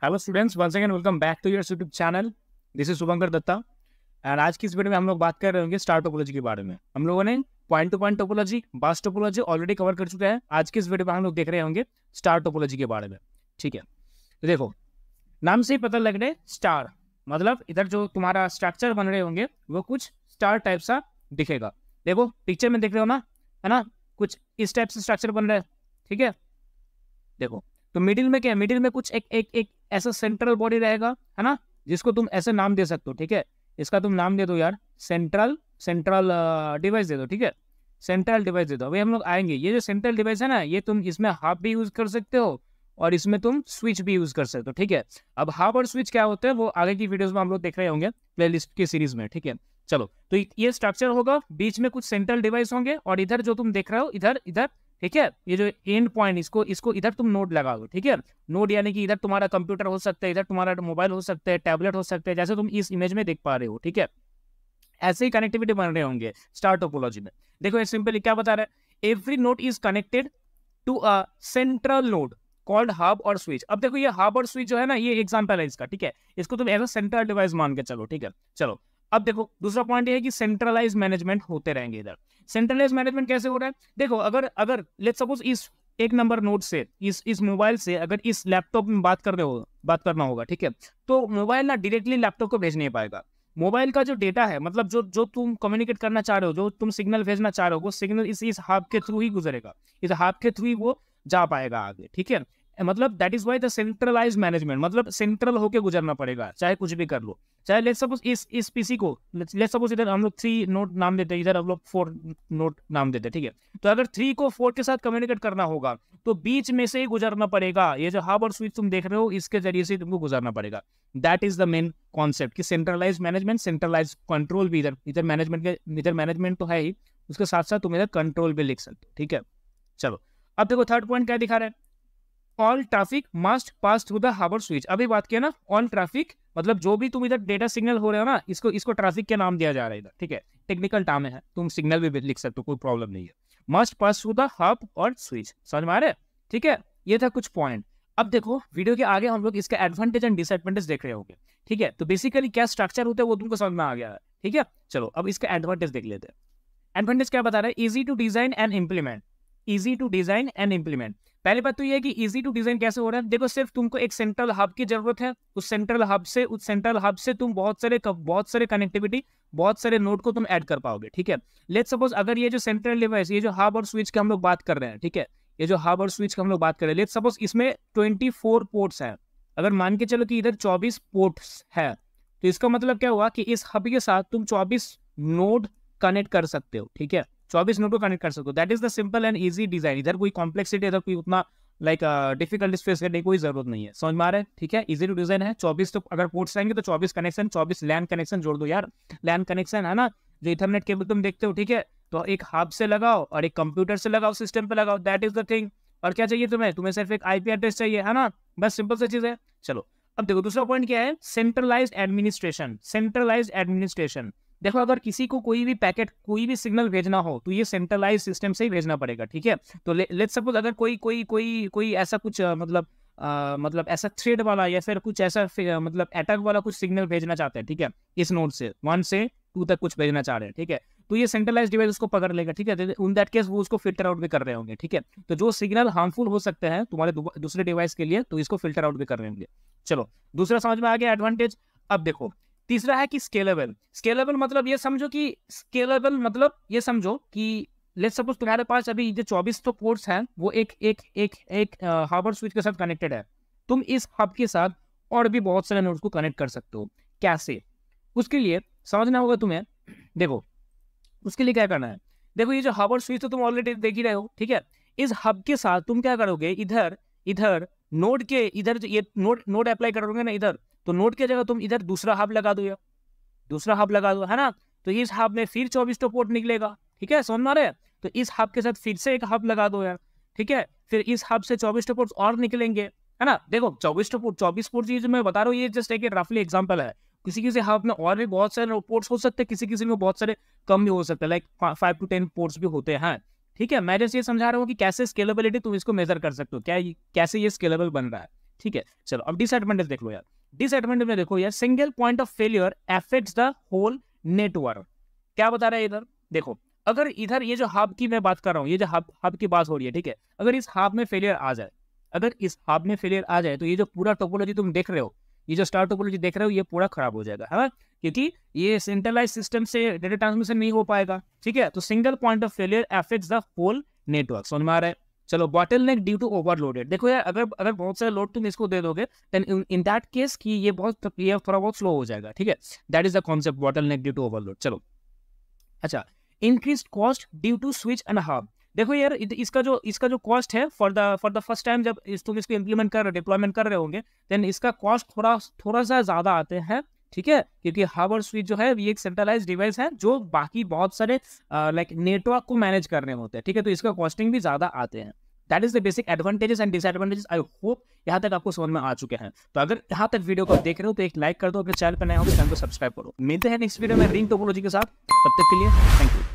Hello students, once again welcome back to your YouTube channel. This is Shubhankar Dutta and आज की इस video में हम लोग बात कर रहे होंगे स्टार टोपोलॉजी के बारे में। हम लोगों ने पॉइंट टू पॉइंट टोपोलॉजी, बस टोपोलॉजी ऑलरेडी कवर कर चुके हैं। आज की इस वीडियो में हम लोग देख रहे होंगे स्टार टोपोलॉजी के बारे में। ठीक है, तो देखो नाम से ही पता लग रहा है स्टार, मतलब इधर जो तुम्हारा स्ट्रक्चर बन रहे होंगे वो कुछ स्टार टाइप सा दिखेगा। देखो पिक्चर में देख रहे हो ना, है ना, कुछ इस टाइप से स्ट्रक्चर बन रहा है। ठीक है, देखो तो मिडिल में क्या है, मिडिल में कुछ एक ऐसा सेंट्रल बॉडी रहेगा, है ना, जिसको तुम ऐसे नाम दे सकते हो। ठीक है, इसका तुम नाम दे दो यार, सेंट्रल डिवाइस दे दो। ठीक है, सेंट्रल डिवाइस दे दो। अभी हम लोग आएंगे, ये जो सेंट्रल डिवाइस है ना, ये तुम इसमें हाफ भी यूज कर सकते हो और इसमें तुम स्विच भी यूज कर सकते हो। ठीक है, अब हाफ और स्विच क्या होते हैं वो आगे की वीडियोस में हम लोग देख रहे होंगे प्लेलिस्ट की सीरीज में। ठीक है, चलो तो ये स्ट्रक्चर होगा, बीच में कुछ सेंट्रल डिवाइस होंगे और इधर जो तुम देख रहे हो इधर इधर, ठीक है, ये जो एंड पॉइंट इसको इधर तुम नोड लगा दो। ठीक है, नोड यानी कि इधर तुम्हारा कंप्यूटर हो सकता है, इधर तुम्हारा मोबाइल हो सकता है, टैबलेट हो सकता है, जैसे तुम इस इमेज में देख पा रहे हो। ठीक है, ऐसे ही कनेक्टिविटी बन रहे होंगे स्टार टोपोलॉजी में। देखो ये सिंपली क्या बता रहा है, every node is connected to a central node called hub और स्विच। अब देखो ये हब और स्विच जो है ना, ये एग्जांपल है इसका। ठीक है, इसको तुम एज अ सेंट्रल डिवाइस मान के चलो। ठीक है, चलो अब देखो दूसरा पॉइंट ये है कि सेंट्रलाइज मैनेजमेंट होते रहेंगे इधर। सेंट्रलाइज मैनेजमेंट कैसे हो रहा है, देखो अगर लेट्स सपोज इस एक नंबर नोड से इस मोबाइल से अगर इस लैपटॉप में बात करना होगा। ठीक है, तो मोबाइल ना डायरेक्टली लैपटॉप को भेज नहीं पाएगा। मोबाइल का जो डेटा है, मतलब जो तुम कम्युनिकेट करना चाह रहे हो, जो तुम सिग्नल भेजना चाह रहे हो, वो सिग्नल इस हब के थ्रू ही गुजरेगा, इस हब के थ्रू ही वो जा पाएगा आगे। ठीक है, मतलब that is why the centralize management, मतलब सेंट्रल होके गुजरना पड़ेगा, चाहे कुछ भी कर लो। चाहे लेट्स सपोज इस पीसी को लेट्स सपोज इधर हम लोग 3 नोड नाम देते हैं, इधर हम लोग 4 नोड नाम देते हैं। ठीक है, तो अगर 3 को 4 के साथ कम्युनिकेट करना होगा तो बीच में से ही गुजरना पड़ेगा। ये जो हब और स्विच तुम देख रहे हो इसके जरिए से तुमको गुजरना पड़ेगा। That is the main concept कि सेंट्रलाइज मैनेजमेंट, सेंट्रलाइज कंट्रोल भी इधर मैनेजमेंट तो है ही, उसके साथ साथ तुम इधर कंट्रोल भी लिख सकते हो। ठीक है, चलो अब देखो थर्ड पॉइंट क्या दिखा रहा है, all traffic must pass through the hub और स्विच। अभी बात किया ना, ऑल ट्रैफिक मतलब जो भी तुम इधर डेटा सिग्नल हो रहे हो ना, इसको ट्रैफिक के नाम दिया जा रहा है इधर। ठीक है, टेक्निकल टर्म है, तुम सिग्नल भी लिख सकते हो, कोई प्रॉब्लम नहीं है। Must pass through the hub और स्विच, समझ में आ रहा है। ठीक है, ये था कुछ पॉइंट। अब देखो वीडियो के आगे हम लोग इसका एडवांटेज एंड डिसएडवांटेज देख रहे होंगे। ठीक है, तो बेसिकली क्या स्ट्रक्चर होता है वो तुमको समझ में आ गया है। ठीक है, चलो अब इसका एडवांटेज देख लेते हैं। एडवांटेज क्या बता रहा है, easy to design and implement. Easy to design and implement, पहली बात तो ये है कि इजी टू डिजाइन कैसे हो रहा है, देखो सिर्फ तुमको एक सेंट्रल हब की जरूरत है। उस सेंट्रल हब से तुम बहुत सारे कनेक्टिविटी, बहुत सारे नोड को तुम ऐड कर पाओगे। ठीक है, लेट्स सपोज अगर ये जो सेंट्रल डिवाइस, ये जो हब और स्विच की हम लोग बात कर रहे हैं, ठीक है, ये जो हब और स्विच का हम लोग बात कर रहे हैं, लेट्स सपोज इसमें 24 पोर्ट्स है। अगर मान के चलो कि इधर 24 पोर्ट्स है, तो इसका मतलब क्या हुआ कि इस हब के साथ तुम 24 नोड कनेक्ट कर सकते हो। ठीक है, 24 नोड को कनेक्ट कर सकते हो। That is the simple and easy design. इधर कोई कॉम्प्लेक्सिटी, इधर कोई उतना डिफिकल्ट स्पेस करने की कोई जरूरत नहीं है, समझ में आ रहा है। ठीक है, इजी टू डिजाइन है। 24 तो अगर पोर्ट्स रहेंगे तो 24 कनेक्शन, 24 लैन कनेक्शन जोड़ दो यार। लैन कनेक्शन है ना, जो इथरनेट केबल तुम देखते हो। ठीक है, तो एक हब से लगाओ और एक कंप्यूटर से लगाओ, सिस्टम पे लगाओ, दैट इज द थिंग। और क्या चाहिए तुम्हें सिर्फ एक आईपी एड्रेस चाहिए, है ना, बस सिंपल सी चीज है। चलो अब देखो दूसरा पॉइंट क्या है, सेंट्रलाइज्ड एडमिनिस्ट्रेशन। सेंट्रलाइज्ड एडमिनिस्ट्रेशन, देखो अगर किसी को कोई भी पैकेट, कोई भी सिग्नल भेजना हो तो ये सेंट्रलाइज सिस्टम से ही भेजना पड़ेगा। ठीक है, तो लेट्स सपोज अगर कोई ऐसा कुछ मतलब ऐसा थ्रेड वाला या फिर कुछ ऐसा मतलब अटैक वाला कुछ सिग्नल भेजना चाहते हैं। ठीक है, इस नोड से 1 से 2 तक कुछ भेजना चाह रहे हैं। ठीक है, तो ये सेंट्रलाइज डिवाइस उसको पकड़ लेगा। ठीक है, इन दैट केस वो उसको फिल्टर आउट भी कर रहे होंगे। ठीक है, तो जो सिग्नल हार्मफुल हो सकते हैं तुम्हारे दूसरे डिवाइस के लिए, तो इसको फिल्टर आउट भी कर रहे होंगे। चलो दूसरा समझ में आ गया एडवांटेज। अब देखो तीसरा है कि स्केलेबल। स्केलेबल मतलब ये समझो कि लेट्स सपोज तुम्हारे पास अभी जो 24 तो पोर्ट्स हैं वो एक हब और स्विच के साथ कनेक्टेड है। तुम इस हब के साथ और भी बहुत सारे नोड्स को कनेक्ट कर सकते हो। कैसे, उसके लिए समझना होगा तुम्हें। देखो उसके लिए क्या करना है, देखो ये जो हब और स्विच तो तुम ऑलरेडी देख ही रहे हो। ठीक है, इस हब के साथ तुम क्या करोगे, इधर नोड के इधर ये नोड अप्लाई करोगे ना इधर, तो नोड की जगह तुम इधर दूसरा हब लगा दो, है ना, तो इस हब में फिर 24 तो पोर्ट निकलेगा। ठीक है, समझ में आ रहा है, तो इस हब के साथ फिर से एक हब लगा दो यार। ठीक है, फिर इस हब से 24 पोर्ट्स और निकलेंगे, है ना। देखो 24 पोर्ट्स ये जो मैं बता रहा हूँ, ये जस्ट एक रफली एग्जांपल है। किसी हब में और भी बहुत सारे पोर्ट्स हो सकते हैं, किसी में बहुत सारे कम भी हो सकते हैं, लाइक 5 to 10 पोर्ट्स भी होते हैं। ठीक है, मैं जैसे ये समझा रहा हूँ कि कैसे स्केलेबिलिटी तुम इसको मेजर कर सकते हो, कैसे ये स्केलेबल बन रहा है। ठीक है। चलो अब डिसएडवांटेज देख लो यार। डिसएडवांटेज में देखो यार, single point of failure affects the whole network. क्या बता रहा है इधर, देखो अगर इधर ये जो हब की मैं बात कर रहा हूँ, ये जो हब की बात हो रही है, ठीक है, अगर इस हब में फेलियर आ जाए, अगर इस हब में फेलियर आ जाए तो ये जो पूरा टोपोलॉजी तुम देख रहे हो, ये जो स्टार टोपोलॉजी देख रहे हो, ये पूरा खराब हो जाएगा, है ना, क्योंकि ये सेंट्रलाइज सिस्टम से डेटा ट्रांसमिशन नहीं हो पाएगा, ठीक है। तो single point of failure affects the whole network, समझ में आ रहा है। चलो बॉटलनेक ड्यू टू ओवरलोडेड, देखो यार अगर बहुत सारे लोड तुम इसको दे दोगे देन इन दैट केस कि ये थोड़ा बहुत स्लो हो जाएगा, ठीक है। That is the concept bottleneck due to overload. चलो अच्छा, increase cost due to switch and hub, देखो यार इसका जो कॉस्ट है फॉर द फर्स्ट टाइम जब तुम इसको इंप्लीमेंट कर रहे डिप्लॉयमेंट कर रहे होंगे, देन इसका कॉस्ट थोड़ा सा ज्यादा आते हैं, ठीक है, क्योंकि हब और स्विच जो है ये एक सेंट्रलाइज डिवाइस है जो बाकी बहुत सारे लाइक नेटवर्क को मैनेज करने होते हैं, ठीक है, तो इसका कॉस्टिंग भी ज्यादा आते हैं। That is the basic advantages and disadvantages. I hope यहाँ तक आपको समझ में आ चुके हैं। तो अगर यहाँ तक वीडियो को आप देख रहे हो तो एक लाइक कर दो, अपने चैनल पर नए हो तो चैनल को सब्सक्राइब करो। मिलते हैं नेक्स्ट वीडियो में रिंग टोपोलॉजी के साथ, तब तक के लिए थैंक यू।